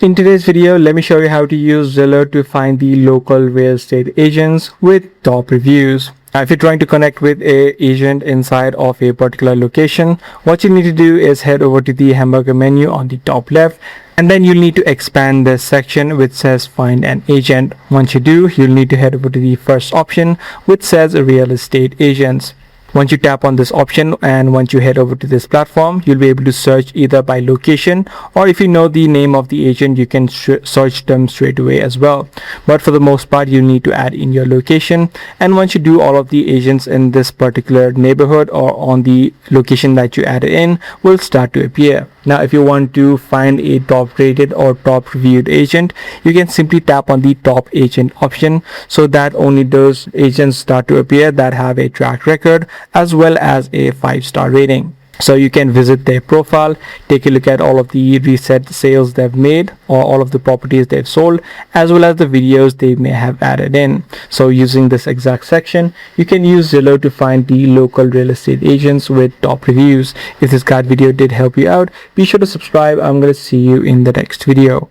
In today's video, let me show you how to use Zillow to find the local real estate agents with top reviews. Now, if you're trying to connect with an agent inside of a particular location, what you need to do is head over to the hamburger menu on the top left, and then you'll need to expand this section which says find an agent. Once you do, you'll need to head over to the first option which says real estate agents. Once you tap on this option and once you head over to this platform, you'll be able to search either by location, or if you know the name of the agent, you can search them straight away as well. But for the most part, you need to add in your location, and once you do, all of the agents in this particular neighborhood or on the location that you added in will start to appear. Now, if you want to find a top rated or top reviewed agent, you can simply tap on the top agent option, so that only those agents start to appear that have a track record as well as a 5-star rating. So you can visit their profile, take a look at all of the recent sales they've made or all of the properties they've sold, as well as the videos they may have added in. So using this exact section, you can use Zillow to find the local real estate agents with top reviews. If this guide video did help you out, be sure to subscribe. I'm going to see you in the next video.